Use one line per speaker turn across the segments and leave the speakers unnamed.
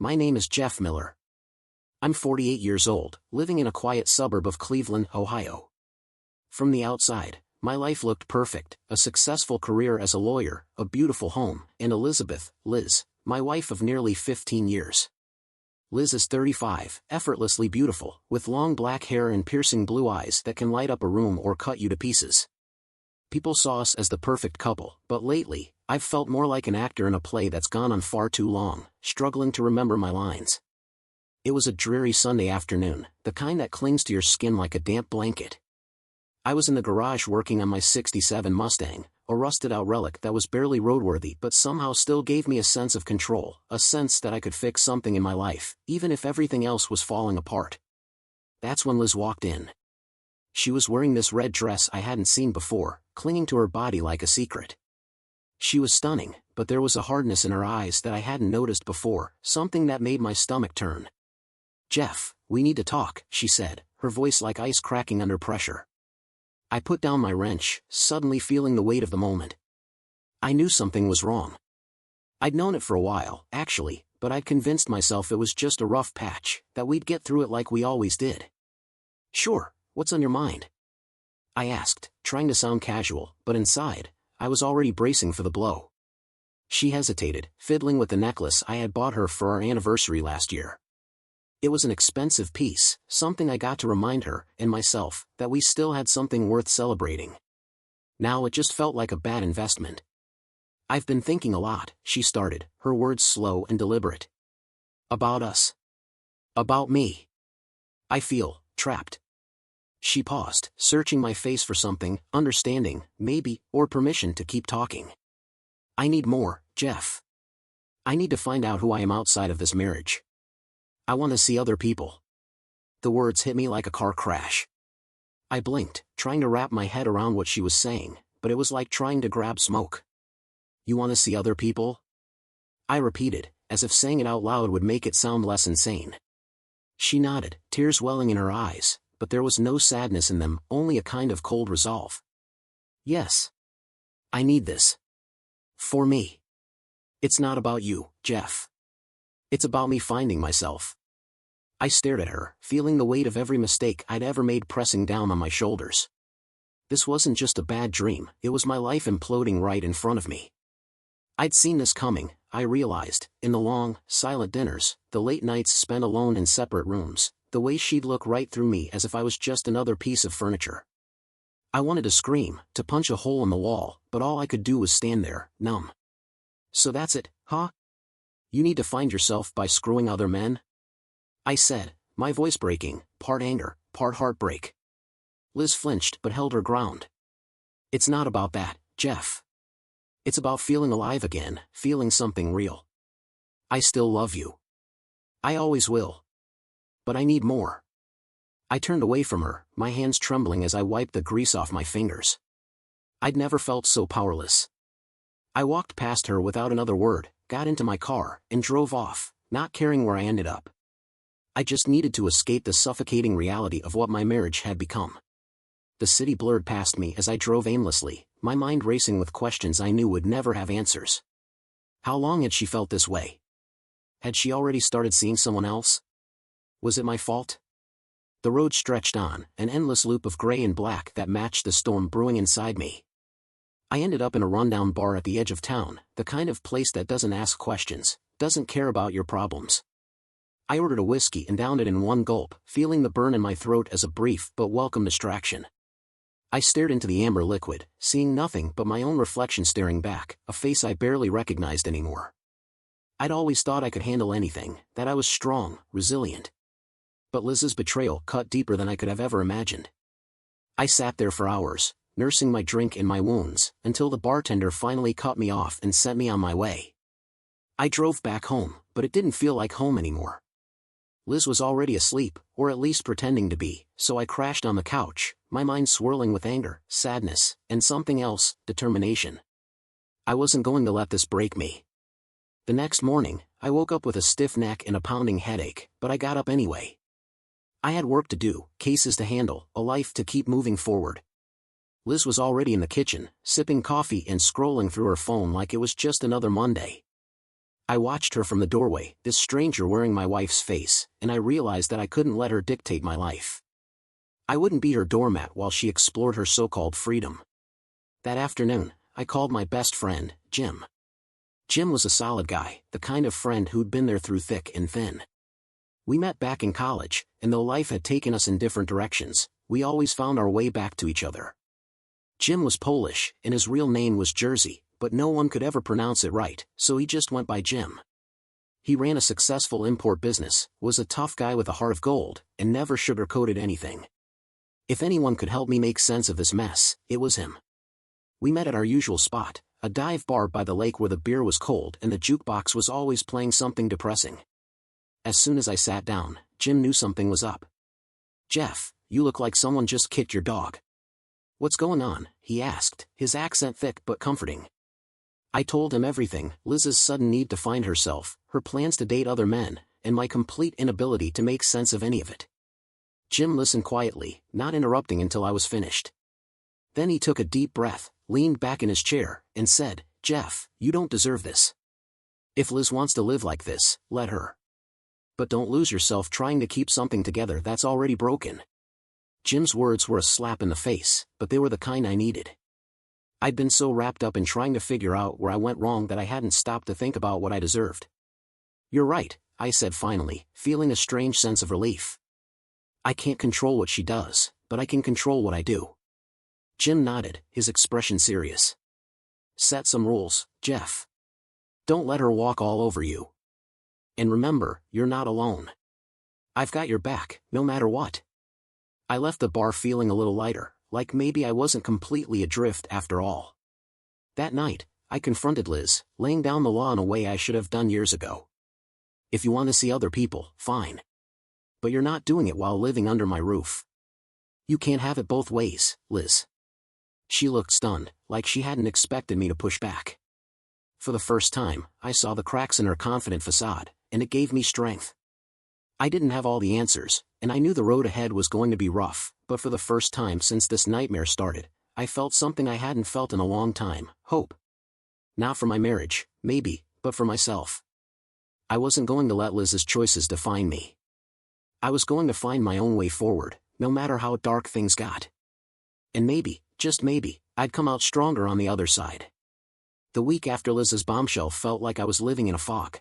My name is Jeff Miller. I'm 48 years old, living in a quiet suburb of Cleveland, Ohio. From the outside, my life looked perfect: a successful career as a lawyer, a beautiful home, and Elizabeth, Liz, my wife of nearly 15 years. Liz is 35, effortlessly beautiful, with long black hair and piercing blue eyes that can light up a room or cut you to pieces. People saw us as the perfect couple, but lately, I've felt more like an actor in a play that's gone on far too long, struggling to remember my lines. It was a dreary Sunday afternoon, the kind that clings to your skin like a damp blanket. I was in the garage working on my '67 Mustang, a rusted-out relic that was barely roadworthy but somehow still gave me a sense of control, a sense that I could fix something in my life, even if everything else was falling apart. That's when Liz walked in. She was wearing this red dress I hadn't seen before, clinging to her body like a secret. She was stunning, but there was a hardness in her eyes that I hadn't noticed before, something that made my stomach turn. "Jeff, we need to talk," she said, her voice like ice cracking under pressure. I put down my wrench, suddenly feeling the weight of the moment. I knew something was wrong. I'd known it for a while, actually, but I'd convinced myself it was just a rough patch, that we'd get through it like we always did. "Sure, what's on your mind?" I asked, trying to sound casual, but inside, I was already bracing for the blow. She hesitated, fiddling with the necklace I had bought her for our anniversary last year. It was an expensive piece, something I got to remind her, and myself, that we still had something worth celebrating. Now it just felt like a bad investment. "I've been thinking a lot," she started, her words slow and deliberate. "About us. About me. I feel trapped." She paused, searching my face for something, understanding, maybe, or permission to keep talking. "I need more, Jeff. I need to find out who I am outside of this marriage. I want to see other people." The words hit me like a car crash. I blinked, trying to wrap my head around what she was saying, but it was like trying to grab smoke. "You want to see other people?" I repeated, as if saying it out loud would make it sound less insane. She nodded, tears welling in her eyes, but there was no sadness in them, only a kind of cold resolve. "Yes. I need this. For me. It's not about you, Jeff. It's about me finding myself." I stared at her, feeling the weight of every mistake I'd ever made pressing down on my shoulders. This wasn't just a bad dream, it was my life imploding right in front of me. I'd seen this coming, I realized, in the long, silent dinners, the late nights spent alone in separate rooms, the way she'd look right through me as if I was just another piece of furniture. I wanted to scream, to punch a hole in the wall, but all I could do was stand there, numb. "So that's it, huh? You need to find yourself by screwing other men?" I said, my voice breaking, part anger, part heartbreak. Liz flinched but held her ground. "It's not about that, Jeff. It's about feeling alive again, feeling something real. I still love you. I always will. But I need more." I turned away from her, my hands trembling as I wiped the grease off my fingers. I'd never felt so powerless. I walked past her without another word, got into my car, and drove off, not caring where I ended up. I just needed to escape the suffocating reality of what my marriage had become. The city blurred past me as I drove aimlessly, my mind racing with questions I knew would never have answers. How long had she felt this way? Had she already started seeing someone else? Was it my fault? The road stretched on, an endless loop of gray and black that matched the storm brewing inside me. I ended up in a rundown bar at the edge of town, the kind of place that doesn't ask questions, doesn't care about your problems. I ordered a whiskey and downed it in one gulp, feeling the burn in my throat as a brief but welcome distraction. I stared into the amber liquid, seeing nothing but my own reflection staring back, a face I barely recognized anymore. I'd always thought I could handle anything, that I was strong, resilient. But Liz's betrayal cut deeper than I could have ever imagined. I sat there for hours, nursing my drink and my wounds, until the bartender finally cut me off and sent me on my way. I drove back home, but it didn't feel like home anymore. Liz was already asleep, or at least pretending to be, so I crashed on the couch, my mind swirling with anger, sadness, and something else, determination. I wasn't going to let this break me. The next morning, I woke up with a stiff neck and a pounding headache, but I got up anyway. I had work to do, cases to handle, a life to keep moving forward. Liz was already in the kitchen, sipping coffee and scrolling through her phone like it was just another Monday. I watched her from the doorway, this stranger wearing my wife's face, and I realized that I couldn't let her dictate my life. I wouldn't be her doormat while she explored her so-called freedom. That afternoon, I called my best friend, Jim. Jim was a solid guy, the kind of friend who'd been there through thick and thin. We met back in college, and though life had taken us in different directions, we always found our way back to each other. Jim was Polish, and his real name was Jerzy, but no one could ever pronounce it right, so he just went by Jim. He ran a successful import business, was a tough guy with a heart of gold, and never sugarcoated anything. If anyone could help me make sense of this mess, it was him. We met at our usual spot, a dive bar by the lake where the beer was cold and the jukebox was always playing something depressing. As soon as I sat down, Jim knew something was up. "Jeff, you look like someone just kicked your dog." "What's going on?" he asked, his accent thick but comforting. I told him everything, Liz's sudden need to find herself, her plans to date other men, and my complete inability to make sense of any of it. Jim listened quietly, not interrupting until I was finished. Then he took a deep breath, leaned back in his chair, and said, "Jeff, you don't deserve this. If Liz wants to live like this, let her. But don't lose yourself trying to keep something together that's already broken." Jim's words were a slap in the face, but they were the kind I needed. I'd been so wrapped up in trying to figure out where I went wrong that I hadn't stopped to think about what I deserved. "You're right," I said finally, feeling a strange sense of relief. "I can't control what she does, but I can control what I do." Jim nodded, his expression serious. "Set some rules, Jeff. Don't let her walk all over you. And remember, you're not alone. I've got your back, no matter what." I left the bar feeling a little lighter, like maybe I wasn't completely adrift after all. That night, I confronted Liz, laying down the law in a way I should have done years ago. "If you want to see other people, fine. But you're not doing it while living under my roof. You can't have it both ways, Liz." She looked stunned, like she hadn't expected me to push back. For the first time, I saw the cracks in her confident facade, and it gave me strength. I didn't have all the answers, and I knew the road ahead was going to be rough, but for the first time since this nightmare started, I felt something I hadn't felt in a long time: hope. Not for my marriage, maybe, but for myself. I wasn't going to let Liz's choices define me. I was going to find my own way forward, no matter how dark things got. And maybe, just maybe, I'd come out stronger on the other side. The week after Liz's bombshell felt like I was living in a fog.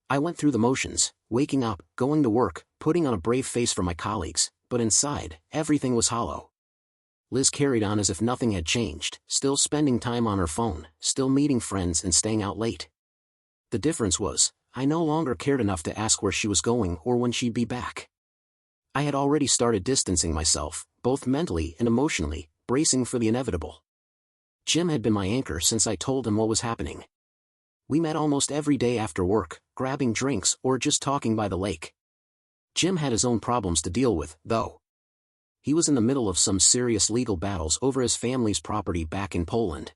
I went through the motions, waking up, going to work, putting on a brave face for my colleagues, but inside, everything was hollow. Liz carried on as if nothing had changed, still spending time on her phone, still meeting friends and staying out late. The difference was, I no longer cared enough to ask where she was going or when she'd be back. I had already started distancing myself, both mentally and emotionally, bracing for the inevitable. Jim had been my anchor since I told him what was happening. We met almost every day after work, grabbing drinks or just talking by the lake. Jim had his own problems to deal with, though. He was in the middle of some serious legal battles over his family's property back in Poland.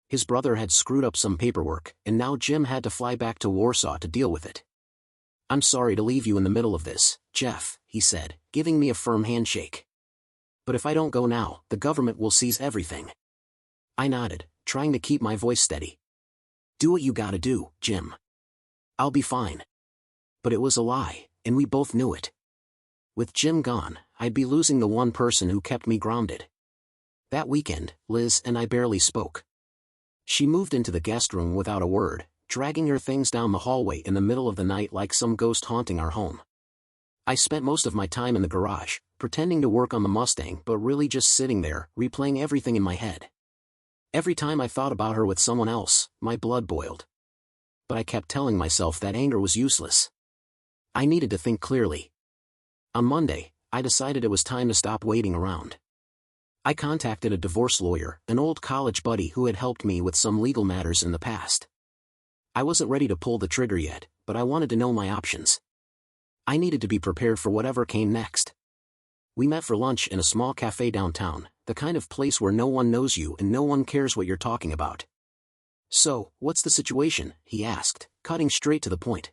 His brother had screwed up some paperwork, and now Jim had to fly back to Warsaw to deal with it. "I'm sorry to leave you in the middle of this, Jeff," he said, giving me a firm handshake. "But if I don't go now, the government will seize everything." I nodded, trying to keep my voice steady. "Do what you gotta do, Jim. I'll be fine." But it was a lie, and we both knew it. With Jim gone, I'd be losing the one person who kept me grounded. That weekend, Liz and I barely spoke. She moved into the guest room without a word, dragging her things down the hallway in the middle of the night like some ghost haunting our home. I spent most of my time in the garage, pretending to work on the Mustang but really just sitting there, replaying everything in my head. Every time I thought about her with someone else, my blood boiled. But I kept telling myself that anger was useless. I needed to think clearly. On Monday, I decided it was time to stop waiting around. I contacted a divorce lawyer, an old college buddy who had helped me with some legal matters in the past. I wasn't ready to pull the trigger yet, but I wanted to know my options. I needed to be prepared for whatever came next. We met for lunch in a small cafe downtown, the kind of place where no one knows you and no one cares what you're talking about. "So, what's the situation?" he asked, cutting straight to the point.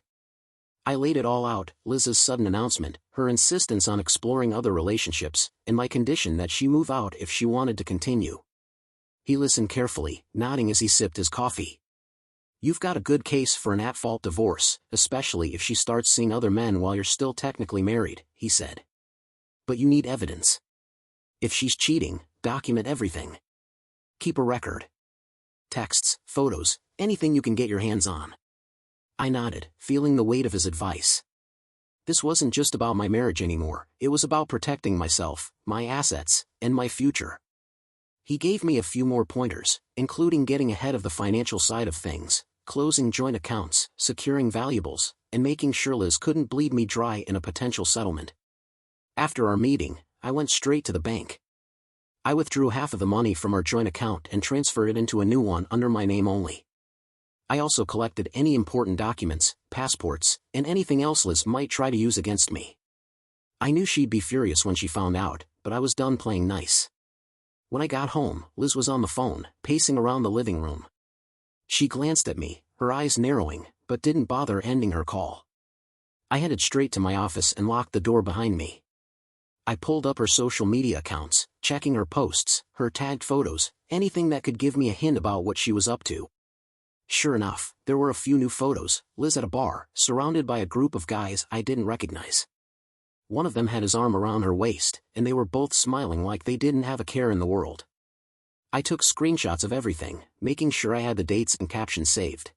I laid it all out: Liz's sudden announcement, her insistence on exploring other relationships, and my condition that she move out if she wanted to continue. He listened carefully, nodding as he sipped his coffee. You've got a good case for an at-fault divorce, especially if she starts seeing other men while you're still technically married, he said. But you need evidence. If she's cheating, document everything. Keep a record. Texts, photos, anything you can get your hands on. I nodded, feeling the weight of his advice. This wasn't just about my marriage anymore, it was about protecting myself, my assets, and my future. He gave me a few more pointers, including getting ahead of the financial side of things, closing joint accounts, securing valuables, and making sure Liz couldn't bleed me dry in a potential settlement. After our meeting, I went straight to the bank. I withdrew half of the money from our joint account and transferred it into a new one under my name only. I also collected any important documents, passports, and anything else Liz might try to use against me. I knew she'd be furious when she found out, but I was done playing nice. When I got home, Liz was on the phone, pacing around the living room. She glanced at me, her eyes narrowing, but didn't bother ending her call. I headed straight to my office and locked the door behind me. I pulled up her social media accounts, checking her posts, her tagged photos, anything that could give me a hint about what she was up to. Sure enough, there were a few new photos, Liz at a bar, surrounded by a group of guys I didn't recognize. One of them had his arm around her waist, and they were both smiling like they didn't have a care in the world. I took screenshots of everything, making sure I had the dates and captions saved.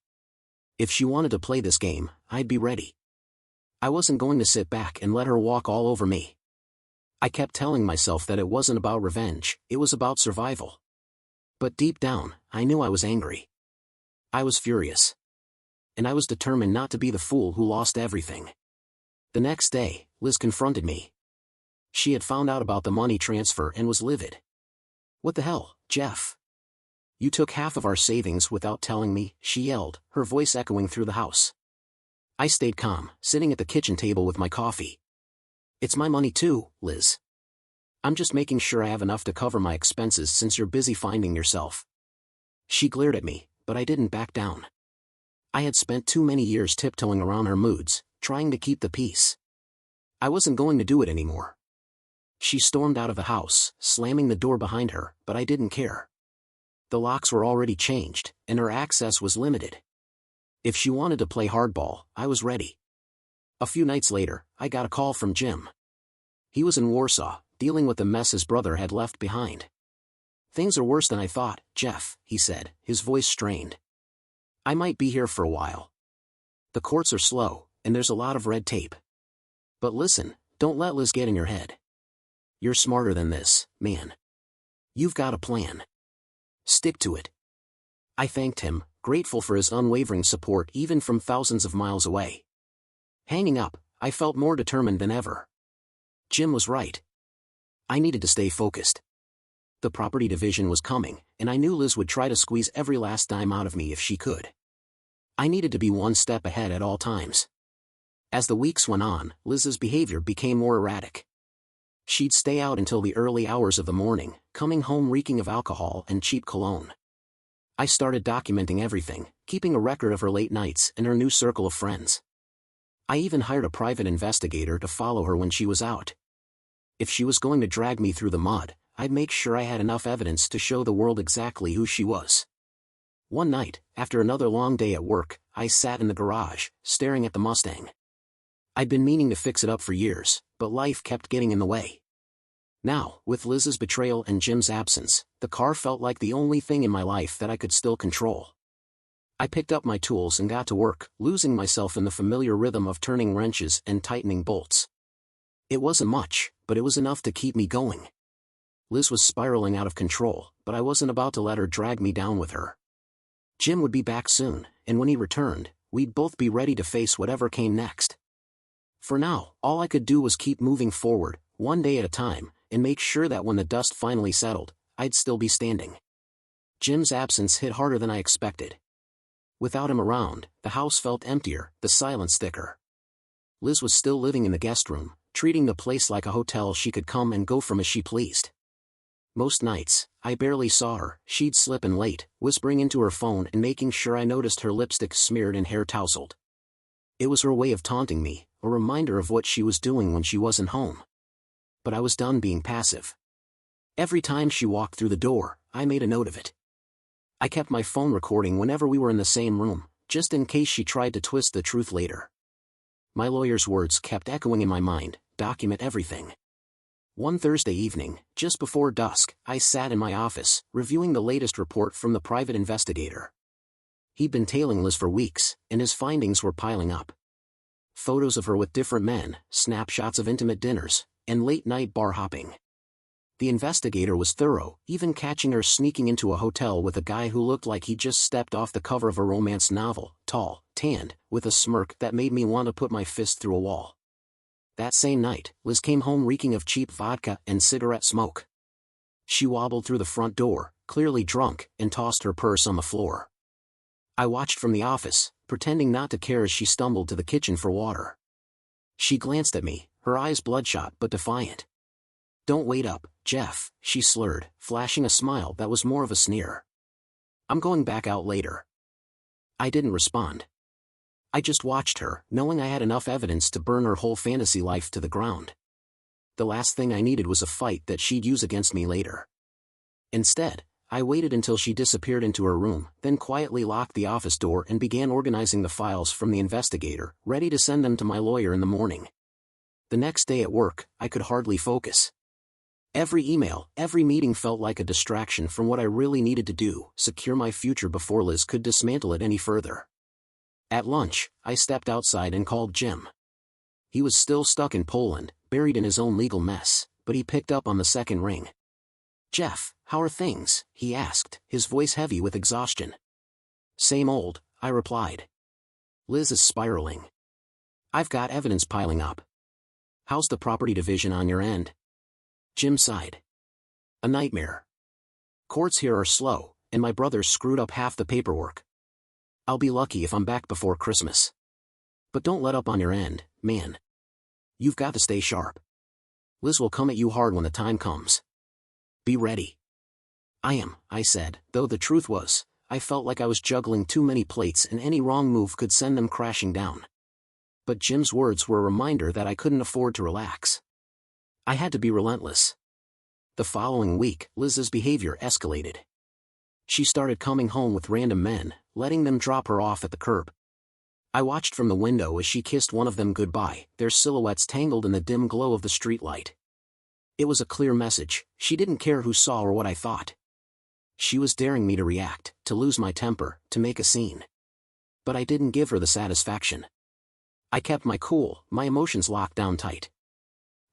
If she wanted to play this game, I'd be ready. I wasn't going to sit back and let her walk all over me. I kept telling myself that it wasn't about revenge, it was about survival. But deep down, I knew I was angry. I was furious. And I was determined not to be the fool who lost everything. The next day, Liz confronted me. She had found out about the money transfer and was livid. "What the hell, Jeff? You took half of our savings without telling me," she yelled, her voice echoing through the house. I stayed calm, sitting at the kitchen table with my coffee. "It's my money too, Liz. I'm just making sure I have enough to cover my expenses since you're busy finding yourself." She glared at me, but I didn't back down. I had spent too many years tiptoeing around her moods, trying to keep the peace. I wasn't going to do it anymore. She stormed out of the house, slamming the door behind her, but I didn't care. The locks were already changed, and her access was limited. If she wanted to play hardball, I was ready. A few nights later, I got a call from Jim. He was in Warsaw, dealing with the mess his brother had left behind. "Things are worse than I thought, Jeff," he said, his voice strained. "I might be here for a while. The courts are slow, and there's a lot of red tape. But listen, don't let Liz get in your head. You're smarter than this, man. You've got a plan. Stick to it." I thanked him, grateful for his unwavering support even from thousands of miles away. Hanging up, I felt more determined than ever. Jim was right. I needed to stay focused. The property division was coming, and I knew Liz would try to squeeze every last dime out of me if she could. I needed to be one step ahead at all times. As the weeks went on, Liz's behavior became more erratic. She'd stay out until the early hours of the morning, coming home reeking of alcohol and cheap cologne. I started documenting everything, keeping a record of her late nights and her new circle of friends. I even hired a private investigator to follow her when she was out. If she was going to drag me through the mud, I'd make sure I had enough evidence to show the world exactly who she was. One night, after another long day at work, I sat in the garage, staring at the Mustang. I'd been meaning to fix it up for years, but life kept getting in the way. Now, with Liz's betrayal and Jim's absence, the car felt like the only thing in my life that I could still control. I picked up my tools and got to work, losing myself in the familiar rhythm of turning wrenches and tightening bolts. It wasn't much, but it was enough to keep me going. Liz was spiraling out of control, but I wasn't about to let her drag me down with her. Jim would be back soon, and when he returned, we'd both be ready to face whatever came next. For now, all I could do was keep moving forward, one day at a time, and make sure that when the dust finally settled, I'd still be standing. Jim's absence hit harder than I expected. Without him around, the house felt emptier, the silence thicker. Liz was still living in the guest room, treating the place like a hotel she could come and go from as she pleased. Most nights, I barely saw her. She'd slip in late, whispering into her phone and making sure I noticed her lipstick smeared and hair tousled. It was her way of taunting me, a reminder of what she was doing when she wasn't home. But I was done being passive. Every time she walked through the door, I made a note of it. I kept my phone recording whenever we were in the same room, just in case she tried to twist the truth later. My lawyer's words kept echoing in my mind, document everything. One Thursday evening, just before dusk, I sat in my office, reviewing the latest report from the private investigator. He'd been tailing Liz for weeks, and his findings were piling up. Photos of her with different men, snapshots of intimate dinners, and late-night bar hopping. The investigator was thorough, even catching her sneaking into a hotel with a guy who looked like he just stepped off the cover of a romance novel, tall, tanned, with a smirk that made me want to put my fist through a wall. That same night, Liz came home reeking of cheap vodka and cigarette smoke. She wobbled through the front door, clearly drunk, and tossed her purse on the floor. I watched from the office, pretending not to care as she stumbled to the kitchen for water. She glanced at me, her eyes bloodshot but defiant. "Don't wait up, Jeff," she slurred, flashing a smile that was more of a sneer. "I'm going back out later." I didn't respond. I just watched her, knowing I had enough evidence to burn her whole fantasy life to the ground. The last thing I needed was a fight that she'd use against me later. Instead, I waited until she disappeared into her room, then quietly locked the office door and began organizing the files from the investigator, ready to send them to my lawyer in the morning. The next day at work, I could hardly focus. Every email, every meeting felt like a distraction from what I really needed to do, secure my future before Liz could dismantle it any further. At lunch, I stepped outside and called Jim. He was still stuck in Poland, buried in his own legal mess, but he picked up on the second ring. "Jeff, how are things?" he asked, his voice heavy with exhaustion. "Same old," I replied. "Liz is spiraling. I've got evidence piling up. How's the property division on your end?" Jim sighed. "A nightmare. Courts here are slow, and my brother's screwed up half the paperwork. I'll be lucky if I'm back before Christmas. But don't let up on your end, man. You've got to stay sharp. Liz will come at you hard when the time comes. Be ready." "I am," I said, though the truth was, I felt like I was juggling too many plates and any wrong move could send them crashing down. But Jim's words were a reminder that I couldn't afford to relax. I had to be relentless. The following week, Liz's behavior escalated. She started coming home with random men, letting them drop her off at the curb. I watched from the window as she kissed one of them goodbye, their silhouettes tangled in the dim glow of the streetlight. It was a clear message. She didn't care who saw or what I thought. She was daring me to react, to lose my temper, to make a scene. But I didn't give her the satisfaction. I kept my cool, my emotions locked down tight.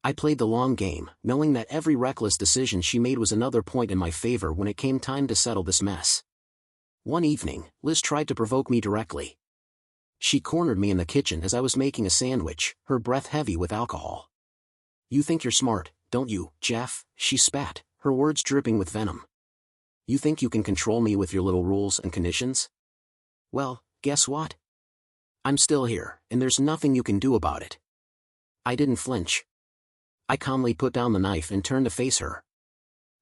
I played the long game, knowing that every reckless decision she made was another point in my favor when it came time to settle this mess. One evening, Liz tried to provoke me directly. She cornered me in the kitchen as I was making a sandwich, her breath heavy with alcohol. "You think you're smart, don't you, Jeff?" she spat, her words dripping with venom. "You think you can control me with your little rules and conditions? Well, guess what? I'm still here, and there's nothing you can do about it." I didn't flinch. I calmly put down the knife and turned to face her.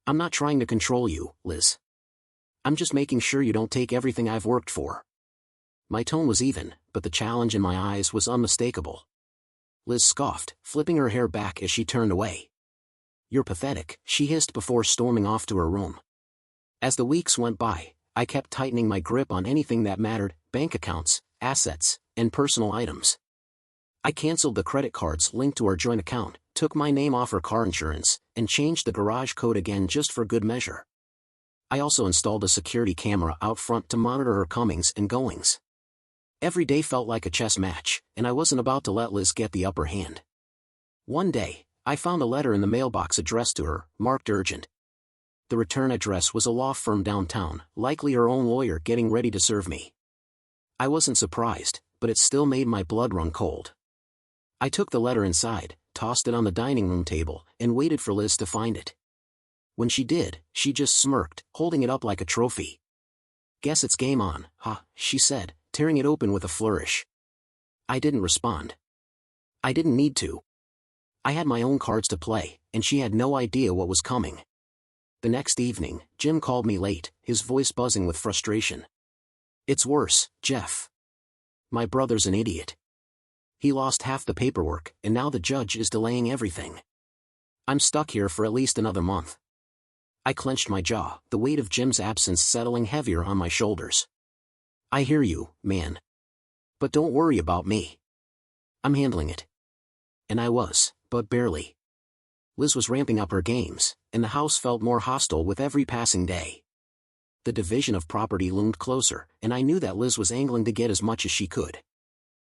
"I'm not trying to control you, Liz. I'm just making sure you don't take everything I've worked for." My tone was even, but the challenge in my eyes was unmistakable. Liz scoffed, flipping her hair back as she turned away. "You're pathetic," she hissed before storming off to her room. As the weeks went by, I kept tightening my grip on anything that mattered, bank accounts, assets, and personal items. I canceled the credit cards linked to our joint account, took my name off her car insurance, and changed the garage code again just for good measure. I also installed a security camera out front to monitor her comings and goings. Every day felt like a chess match, and I wasn't about to let Liz get the upper hand. One day, I found a letter in the mailbox addressed to her, marked urgent. The return address was a law firm downtown, likely her own lawyer getting ready to serve me. I wasn't surprised, but it still made my blood run cold. I took the letter inside, tossed it on the dining room table, and waited for Liz to find it. When she did, she just smirked, holding it up like a trophy. "Guess it's game on, huh?" she said, tearing it open with a flourish. I didn't respond. I didn't need to. I had my own cards to play, and she had no idea what was coming. The next evening, Jim called me late, his voice buzzing with frustration. "It's worse, Jeff. My brother's an idiot. He lost half the paperwork, and now the judge is delaying everything. I'm stuck here for at least another month." I clenched my jaw, the weight of Jim's absence settling heavier on my shoulders. I hear you, man. But don't worry about me. I'm handling it. And I was, but barely. Liz was ramping up her games, and the house felt more hostile with every passing day. The division of property loomed closer, and I knew that Liz was angling to get as much as she could.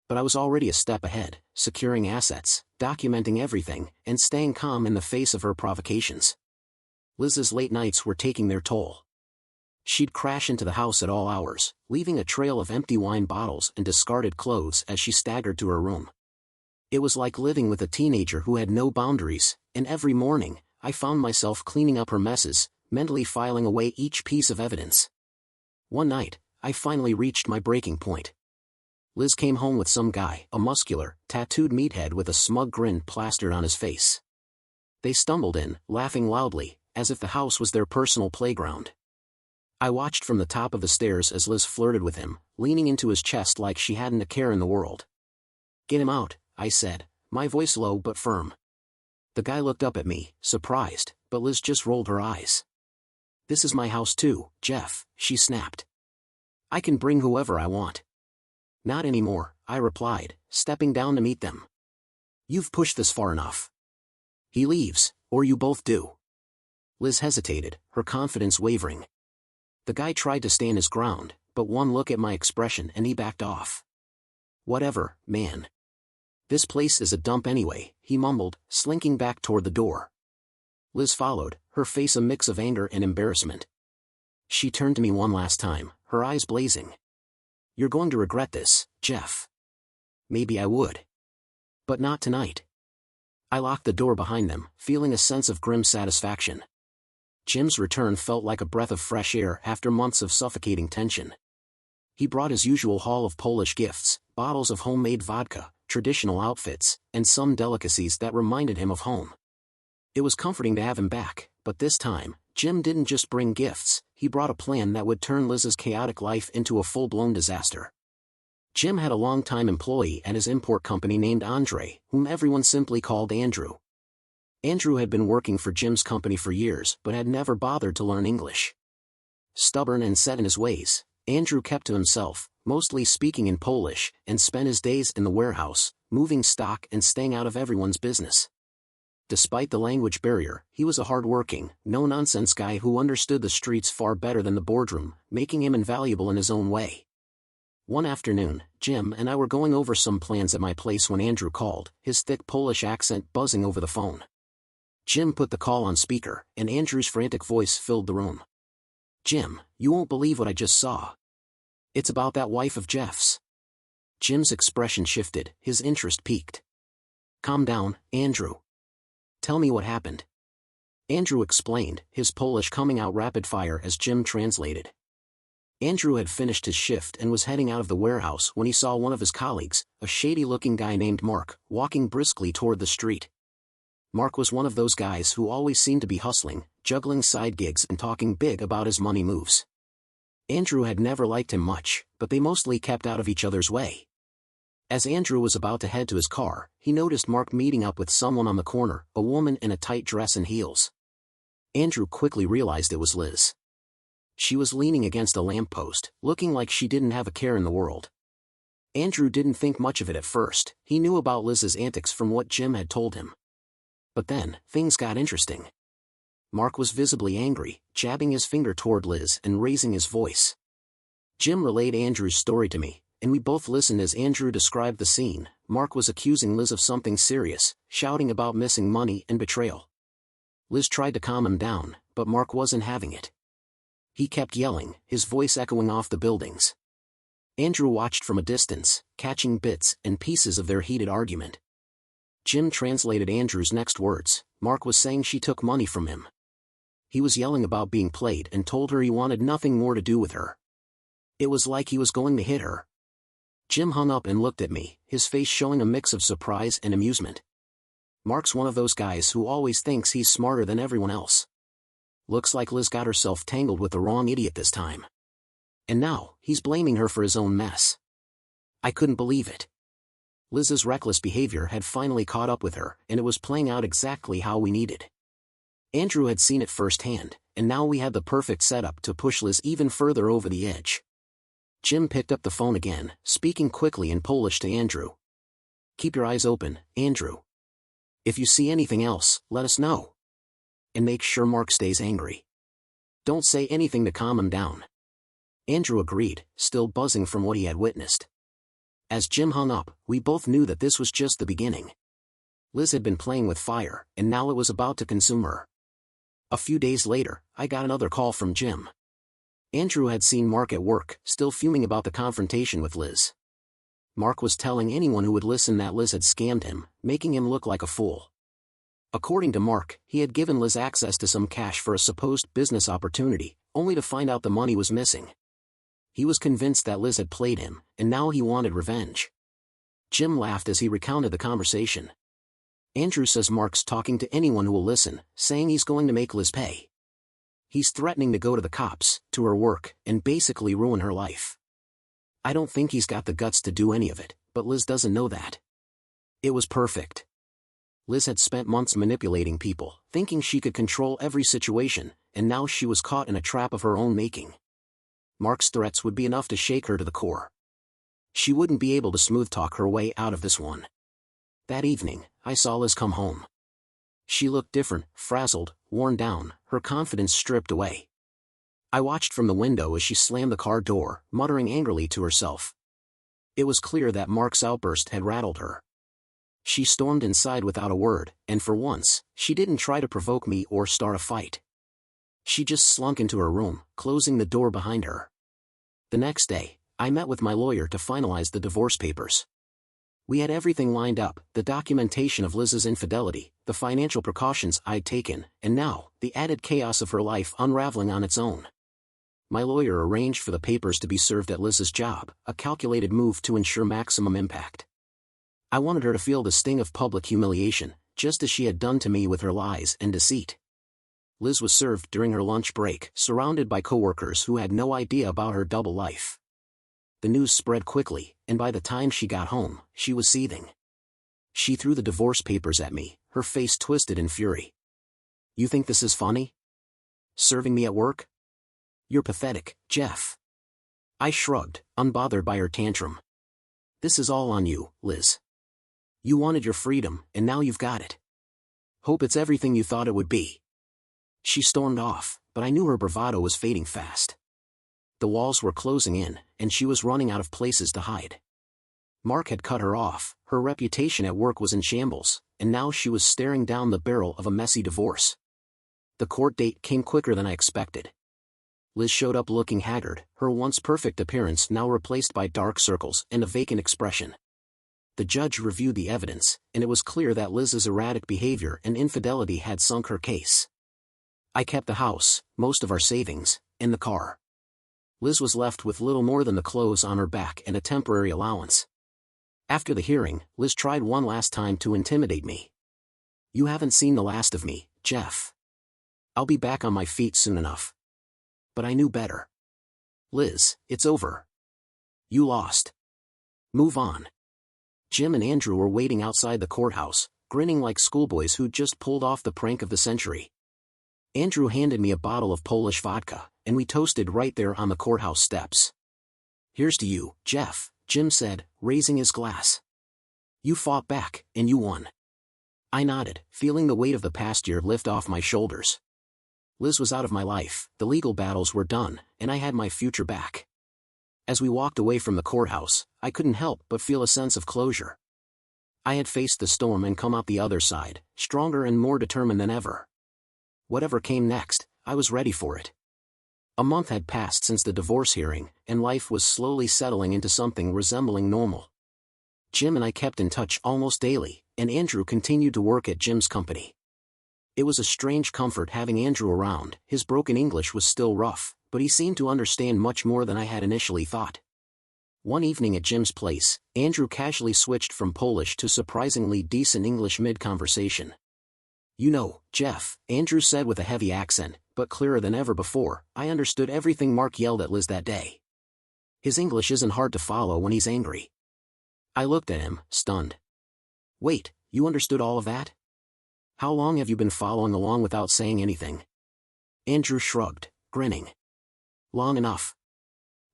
But I was already a step ahead, securing assets, documenting everything, and staying calm in the face of her provocations. Liz's late nights were taking their toll. She'd crash into the house at all hours, leaving a trail of empty wine bottles and discarded clothes as she staggered to her room. It was like living with a teenager who had no boundaries, and every morning, I found myself cleaning up her messes, mentally filing away each piece of evidence. One night, I finally reached my breaking point. Liz came home with some guy, a muscular, tattooed meathead with a smug grin plastered on his face. They stumbled in, laughing loudly, as if the house was their personal playground. I watched from the top of the stairs as Liz flirted with him, leaning into his chest like she hadn't a care in the world. "Get him out," I said, my voice low but firm. The guy looked up at me, surprised, but Liz just rolled her eyes. "This is my house too, Jeff," she snapped. "I can bring whoever I want." "Not anymore," I replied, stepping down to meet them. "You've pushed this far enough. He leaves, or you both do." Liz hesitated, her confidence wavering. The guy tried to stand his ground, but one look at my expression and he backed off. "Whatever, man. This place is a dump anyway," he mumbled, slinking back toward the door. Liz followed, her face a mix of anger and embarrassment. She turned to me one last time, her eyes blazing. "You're going to regret this, Jeff." Maybe I would. But not tonight. I locked the door behind them, feeling a sense of grim satisfaction. Jim's return felt like a breath of fresh air after months of suffocating tension. He brought his usual haul of Polish gifts, bottles of homemade vodka, traditional outfits, and some delicacies that reminded him of home. It was comforting to have him back, but this time, Jim didn't just bring gifts, he brought a plan that would turn Liz's chaotic life into a full-blown disaster. Jim had a long-time employee at his import company named Andre, whom everyone simply called Andrew. Andrew had been working for Jim's company for years but had never bothered to learn English. Stubborn and set in his ways, Andrew kept to himself, mostly speaking in Polish, and spent his days in the warehouse, moving stock and staying out of everyone's business. Despite the language barrier, he was a hard-working, no-nonsense guy who understood the streets far better than the boardroom, making him invaluable in his own way. One afternoon, Jim and I were going over some plans at my place when Andrew called, his thick Polish accent buzzing over the phone. Jim put the call on speaker, and Andrew's frantic voice filled the room. "Jim, you won't believe what I just saw. It's about that wife of Jeff's." Jim's expression shifted, his interest peaked. "Calm down, Andrew. Tell me what happened." Andrew explained, his Polish coming out rapid-fire as Jim translated. Andrew had finished his shift and was heading out of the warehouse when he saw one of his colleagues, a shady-looking guy named Mark, walking briskly toward the street. Mark was one of those guys who always seemed to be hustling, juggling side gigs and talking big about his money moves. Andrew had never liked him much, but they mostly kept out of each other's way. As Andrew was about to head to his car, he noticed Mark meeting up with someone on the corner, a woman in a tight dress and heels. Andrew quickly realized it was Liz. She was leaning against a lamppost, looking like she didn't have a care in the world. Andrew didn't think much of it at first, he knew about Liz's antics from what Jim had told him. But then, things got interesting. Mark was visibly angry, jabbing his finger toward Liz and raising his voice. Jim relayed Andrew's story to me, and we both listened as Andrew described the scene. Mark was accusing Liz of something serious, shouting about missing money and betrayal. Liz tried to calm him down, but Mark wasn't having it. He kept yelling, his voice echoing off the buildings. Andrew watched from a distance, catching bits and pieces of their heated argument. Jim translated Andrew's next words. Mark was saying she took money from him. He was yelling about being played and told her he wanted nothing more to do with her. It was like he was going to hit her. Jim hung up and looked at me, his face showing a mix of surprise and amusement. Mark's one of those guys who always thinks he's smarter than everyone else. Looks like Liz got herself tangled with the wrong idiot this time. And now, he's blaming her for his own mess. I couldn't believe it. Liz's reckless behavior had finally caught up with her, and it was playing out exactly how we needed. Andrew had seen it firsthand, and now we had the perfect setup to push Liz even further over the edge. Jim picked up the phone again, speaking quickly in Polish to Andrew. "Keep your eyes open, Andrew. If you see anything else, let us know. And make sure Mark stays angry. Don't say anything to calm him down." Andrew agreed, still buzzing from what he had witnessed. As Jim hung up, we both knew that this was just the beginning. Liz had been playing with fire, and now it was about to consume her. A few days later, I got another call from Jim. Andrew had seen Mark at work, still fuming about the confrontation with Liz. Mark was telling anyone who would listen that Liz had scammed him, making him look like a fool. According to Mark, he had given Liz access to some cash for a supposed business opportunity, only to find out the money was missing. He was convinced that Liz had played him, and now he wanted revenge. Jim laughed as he recounted the conversation. "Andrew says Mark's talking to anyone who will listen, saying he's going to make Liz pay. He's threatening to go to the cops, to her work, and basically ruin her life. I don't think he's got the guts to do any of it, but Liz doesn't know that." It was perfect. Liz had spent months manipulating people, thinking she could control every situation, and now she was caught in a trap of her own making. Mark's threats would be enough to shake her to the core. She wouldn't be able to smooth-talk her way out of this one. That evening, I saw Liz come home. She looked different, frazzled, worn down, her confidence stripped away. I watched from the window as she slammed the car door, muttering angrily to herself. It was clear that Mark's outburst had rattled her. She stormed inside without a word, and for once, she didn't try to provoke me or start a fight. She just slunk into her room, closing the door behind her. The next day, I met with my lawyer to finalize the divorce papers. We had everything lined up, the documentation of Liz's infidelity, the financial precautions I'd taken, and now, the added chaos of her life unraveling on its own. My lawyer arranged for the papers to be served at Liz's job, a calculated move to ensure maximum impact. I wanted her to feel the sting of public humiliation, just as she had done to me with her lies and deceit. Liz was served during her lunch break, surrounded by coworkers who had no idea about her double life. The news spread quickly, and by the time she got home, she was seething. She threw the divorce papers at me, her face twisted in fury. "You think this is funny? Serving me at work? You're pathetic, Jeff." I shrugged, unbothered by her tantrum. "This is all on you, Liz. You wanted your freedom, and now you've got it. Hope it's everything you thought it would be." She stormed off, but I knew her bravado was fading fast. The walls were closing in, and she was running out of places to hide. Mark had cut her off, her reputation at work was in shambles, and now she was staring down the barrel of a messy divorce. The court date came quicker than I expected. Liz showed up looking haggard, her once perfect appearance now replaced by dark circles and a vacant expression. The judge reviewed the evidence, and it was clear that Liz's erratic behavior and infidelity had sunk her case. I kept the house, most of our savings, and the car. Liz was left with little more than the clothes on her back and a temporary allowance. After the hearing, Liz tried one last time to intimidate me. "You haven't seen the last of me, Jeff. I'll be back on my feet soon enough." But I knew better. "Liz, it's over. You lost. Move on." Jim and Andrew were waiting outside the courthouse, grinning like schoolboys who'd just pulled off the prank of the century. Andrew handed me a bottle of Polish vodka, and we toasted right there on the courthouse steps. "Here's to you, Jeff," Jim said, raising his glass. "You fought back, and you won." I nodded, feeling the weight of the past year lift off my shoulders. Liz was out of my life, the legal battles were done, and I had my future back. As we walked away from the courthouse, I couldn't help but feel a sense of closure. I had faced the storm and come out the other side, stronger and more determined than ever. Whatever came next, I was ready for it. A month had passed since the divorce hearing, and life was slowly settling into something resembling normal. Jim and I kept in touch almost daily, and Andrew continued to work at Jim's company. It was a strange comfort having Andrew around. His broken English was still rough, but he seemed to understand much more than I had initially thought. One evening at Jim's place, Andrew casually switched from Polish to surprisingly decent English mid-conversation. "You know, Jeff," Andrew said with a heavy accent, but clearer than ever before, "I understood everything Mark yelled at Liz that day. His English isn't hard to follow when he's angry." I looked at him, stunned. "Wait, you understood all of that? How long have you been following along without saying anything?" Andrew shrugged, grinning. "Long enough.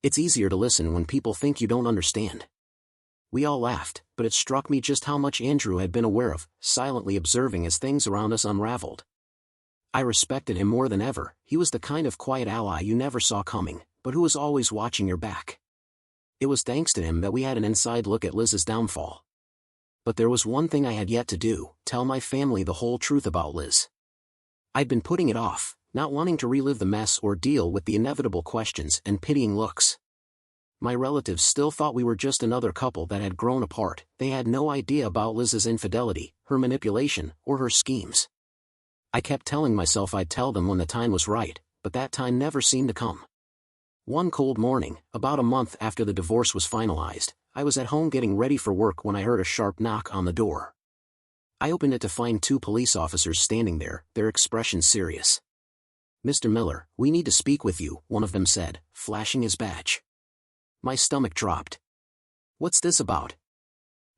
It's easier to listen when people think you don't understand. We all laughed, but it struck me just how much Andrew had been aware of, silently observing as things around us unraveled. I respected him more than ever. He was the kind of quiet ally you never saw coming, but who was always watching your back. It was thanks to him that we had an inside look at Liz's downfall. But there was one thing I had yet to do: tell my family the whole truth about Liz. I'd been putting it off, not wanting to relive the mess or deal with the inevitable questions and pitying looks. My relatives still thought we were just another couple that had grown apart. They had no idea about Liz's infidelity, her manipulation, or her schemes. I kept telling myself I'd tell them when the time was right, but that time never seemed to come. One cold morning, about a month after the divorce was finalized, I was at home getting ready for work when I heard a sharp knock on the door. I opened it to find 2 police officers standing there, their expressions serious. "Mr. Miller, we need to speak with you," one of them said, flashing his badge. My stomach dropped. "What's this about?"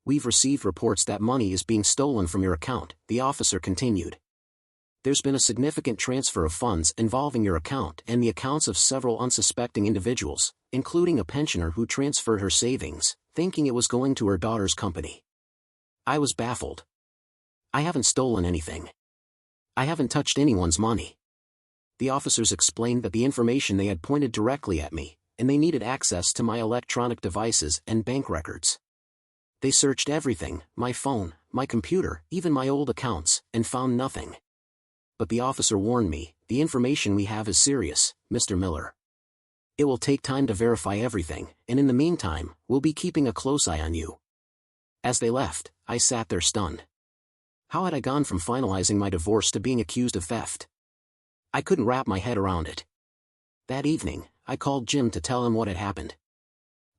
"We've received reports that money is being stolen from your account," the officer continued. "There's been a significant transfer of funds involving your account and the accounts of several unsuspecting individuals, including a pensioner who transferred her savings, thinking it was going to her daughter's company." I was baffled. "I haven't stolen anything. I haven't touched anyone's money." The officers explained that the information they had pointed directly at me, and they needed access to my electronic devices and bank records. They searched everything: my phone, my computer, even my old accounts, and found nothing. But the officer warned me, "The information we have is serious, Mr. Miller. It will take time to verify everything, and in the meantime, we'll be keeping a close eye on you." As they left, I sat there stunned. How had I gone from finalizing my divorce to being accused of theft? I couldn't wrap my head around it. That evening, I called Jim to tell him what had happened.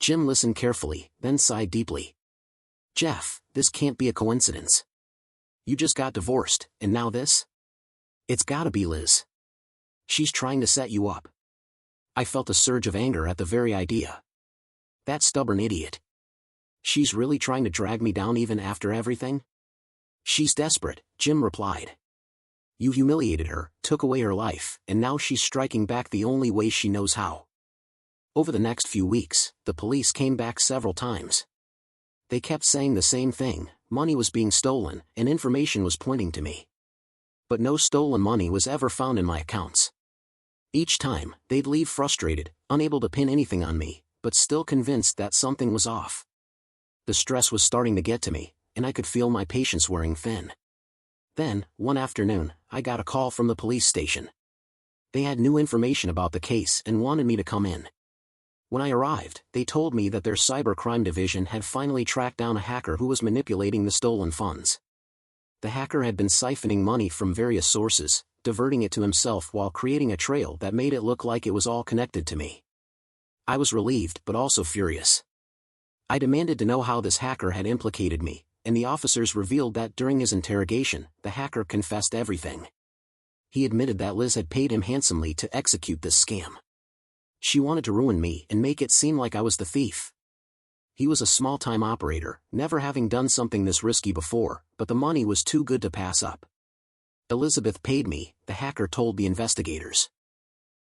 Jim listened carefully, then sighed deeply. "Jeff, this can't be a coincidence. You just got divorced, and now this? It's gotta be Liz. She's trying to set you up." I felt a surge of anger at the very idea. That stubborn idiot. She's really trying to drag me down even after everything? "She's desperate," Jim replied. "You humiliated her, took away her life, and now she's striking back the only way she knows how." Over the next few weeks, the police came back several times. They kept saying the same thing: money was being stolen, and information was pointing to me. But no stolen money was ever found in my accounts. Each time, they'd leave frustrated, unable to pin anything on me, but still convinced that something was off. The stress was starting to get to me, and I could feel my patience wearing thin. Then, one afternoon, I got a call from the police station. They had new information about the case and wanted me to come in. When I arrived, they told me that their cybercrime division had finally tracked down a hacker who was manipulating the stolen funds. The hacker had been siphoning money from various sources, diverting it to himself while creating a trail that made it look like it was all connected to me. I was relieved but also furious. I demanded to know how this hacker had implicated me, and the officers revealed that during his interrogation, the hacker confessed everything. He admitted that Liz had paid him handsomely to execute this scam. She wanted to ruin me and make it seem like I was the thief. He was a small-time operator, never having done something this risky before, but the money was too good to pass up. "Elizabeth paid me," the hacker told the investigators.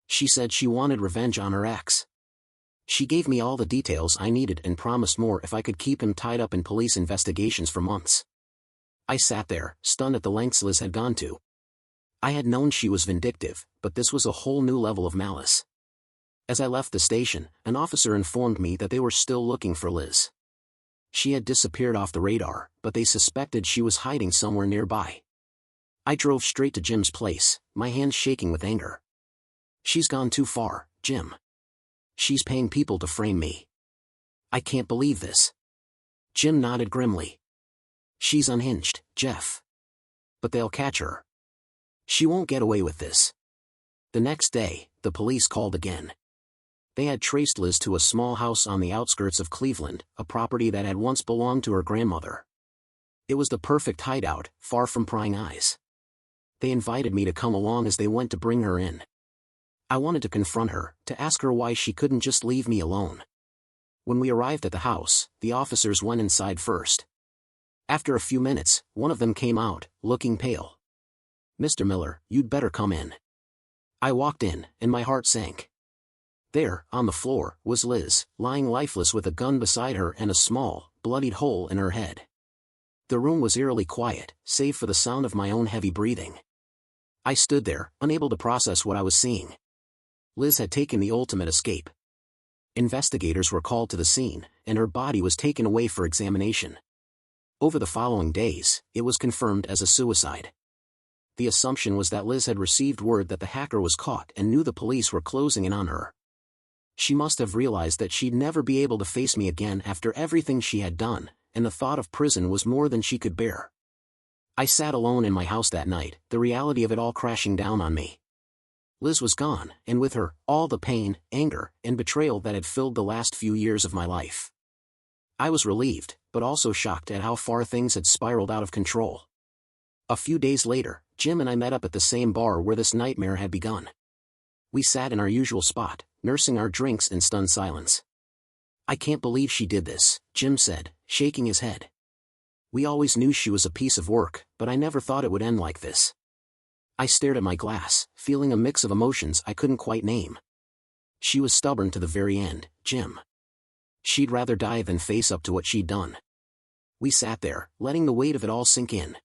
"She said she wanted revenge on her ex. She gave me all the details I needed and promised more if I could keep him tied up in police investigations for months." I sat there, stunned at the lengths Liz had gone to. I had known she was vindictive, but this was a whole new level of malice. As I left the station, an officer informed me that they were still looking for Liz. She had disappeared off the radar, but they suspected she was hiding somewhere nearby. I drove straight to Jim's place, my hands shaking with anger. "She's gone too far, Jim. She's paying people to frame me. I can't believe this." Jim nodded grimly. "She's unhinged, Jeff. But they'll catch her. She won't get away with this." The next day, the police called again. They had traced Liz to a small house on the outskirts of Cleveland, a property that had once belonged to her grandmother. It was the perfect hideout, far from prying eyes. They invited me to come along as they went to bring her in. I wanted to confront her, to ask her why she couldn't just leave me alone. When we arrived at the house, the officers went inside first. After a few minutes, one of them came out, looking pale. "Mr. Miller, you'd better come in." I walked in, and my heart sank. There, on the floor, was Liz, lying lifeless with a gun beside her and a small, bloodied hole in her head. The room was eerily quiet, save for the sound of my own heavy breathing. I stood there, unable to process what I was seeing. Liz had taken the ultimate escape. Investigators were called to the scene, and her body was taken away for examination. Over the following days, it was confirmed as a suicide. The assumption was that Liz had received word that the hacker was caught and knew the police were closing in on her. She must have realized that she'd never be able to face me again after everything she had done, and the thought of prison was more than she could bear. I sat alone in my house that night, the reality of it all crashing down on me. Liz was gone, and with her, all the pain, anger, and betrayal that had filled the last few years of my life. I was relieved, but also shocked at how far things had spiraled out of control. A few days later, Jim and I met up at the same bar where this nightmare had begun. We sat in our usual spot, nursing our drinks in stunned silence. "I can't believe she did this," Jim said, shaking his head. "We always knew she was a piece of work, but I never thought it would end like this." I stared at my glass, feeling a mix of emotions I couldn't quite name. She was stubborn to the very end, Jim. She'd rather die than face up to what she'd done. We sat there, letting the weight of it all sink in.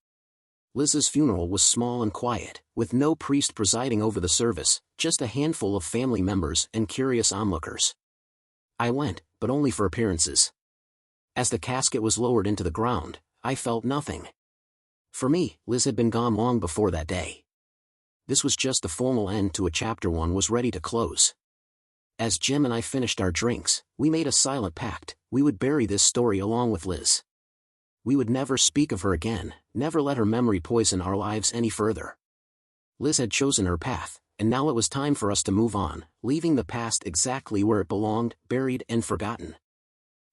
Liz's funeral was small and quiet, with no priest presiding over the service, just a handful of family members and curious onlookers. I went, but only for appearances. As the casket was lowered into the ground, I felt nothing. For me, Liz had been gone long before that day. This was just the formal end to a chapter one was ready to close. As Jim and I finished our drinks, we made a silent pact: we would bury this story along with Liz. We would never speak of her again, never let her memory poison our lives any further. Liz had chosen her path, and now it was time for us to move on, leaving the past exactly where it belonged, buried and forgotten.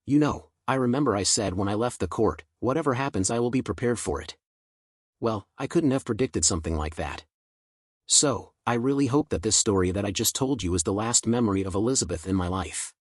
"You know, I remember I said when I left the court, whatever happens I will be prepared for it." Well, I couldn't have predicted something like that. So, I really hope that this story that I just told you is the last memory of Elizabeth in my life.